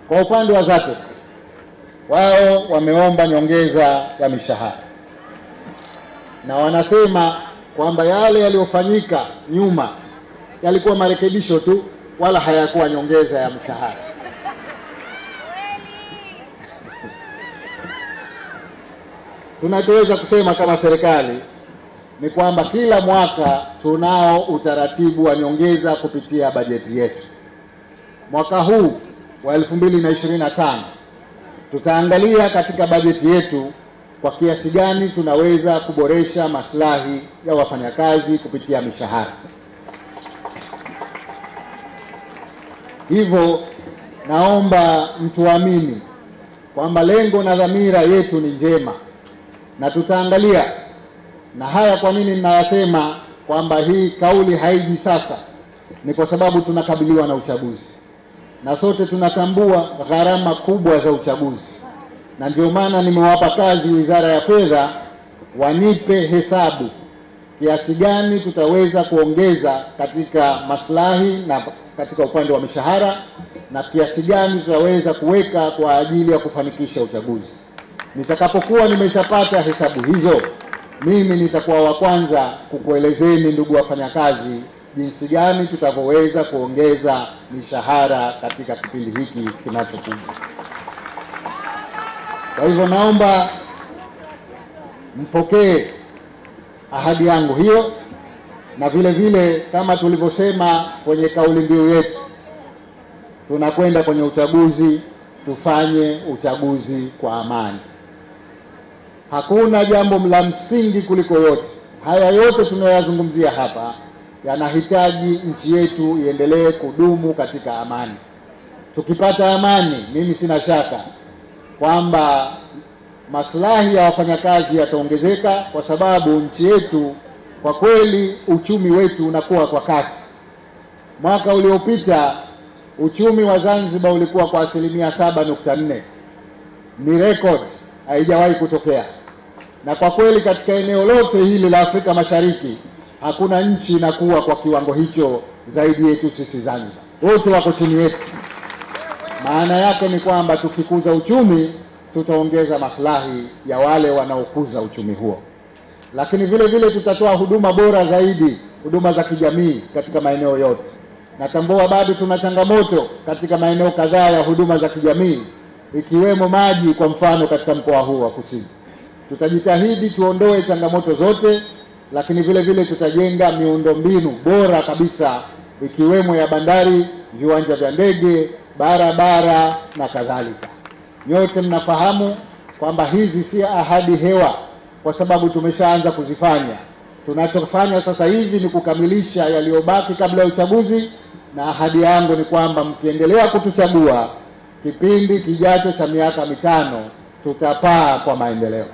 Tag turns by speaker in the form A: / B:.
A: Kwa upande wa ZATEC, wao wameomba nyongeza ya mishahara na wanasema kwamba yale yaliyofanyika nyuma yalikuwa marekebisho tu, wala hayakuwa nyongeza ya mshahara. Tunachoweza kusema kama serikali ni kwamba kila mwaka tunao utaratibu wa nyongeza kupitia bajeti yetu. Mwaka huu wa 2025 tutaangalia katika bajeti yetu kwa kiasi gani tunaweza kuboresha maslahi ya wafanyakazi kupitia mishahara. Hivyo naomba mtuamini kwamba lengo na dhamira yetu ni njema na tutaangalia. Na haya kwa nini ninayasema kwamba hii kauli haiji sasa? Ni kwa sababu tunakabiliwa na uchaguzi na sote tunatambua gharama kubwa za uchaguzi, na ndio maana nimewapa kazi Wizara ya Fedha wanipe hesabu kiasi gani tutaweza kuongeza katika maslahi na katika upande wa mishahara na kiasi gani tutaweza kuweka kwa ajili ya kufanikisha uchaguzi. Nitakapokuwa nimeshapata hesabu hizo, mimi nitakuwa wa kwanza kukuelezeni ndugu wafanyakazi jinsi gani tutaweza kuongeza mishahara katika kipindi hiki kinachokuja. Kwa hivyo naomba mpokee ahadi yangu hiyo, na vile vile kama tulivyosema kwenye kauli mbiu yetu, tunakwenda kwenye uchaguzi, tufanye uchaguzi kwa amani. Hakuna jambo la msingi kuliko yote. Haya yote tunayoyazungumzia hapa yanahitaji nchi yetu iendelee kudumu katika amani. Tukipata amani, mimi sina shaka kwamba maslahi ya wafanyakazi yataongezeka, kwa sababu nchi yetu kwa kweli uchumi wetu unakuwa kwa kasi. Mwaka uliopita uchumi wa Zanzibar ulikuwa kwa 7.4. Ni record, haijawahi kutokea. Na kwa kweli katika eneo lote hili la Afrika Mashariki hakuna nchi inakuwa kwa kiwango hicho zaidi yetu sisi Zanzibar. Wote wako chini yetu. Maana yake ni kwamba tukikuza uchumi tutaongeza maslahi ya wale wanaokuza uchumi huo. Lakini vile vile tutatoa huduma bora zaidi, huduma za kijamii katika maeneo yote. Natambua bado tuna changamoto katika maeneo kadhaa ya huduma za kijamii, ikiwemo maji kwa mfano katika mkoa huu wa Kusini. Tutajitahidi tuondoe changamoto zote, lakini vile vile tutajenga miundombinu bora kabisa, ikiwemo ya bandari, viwanja vya ndege, barabara na kadhalika. Nyote mnafahamu kwamba hizi si ahadi hewa, kwa sababu tumeshaanza kuzifanya. Tunachofanya sasa hivi ni kukamilisha yaliyobaki kabla ya uchaguzi, na ahadi yangu ni kwamba mkiendelea kutuchagua kipindi kijacho cha miaka 5 tutapaa kwa maendeleo.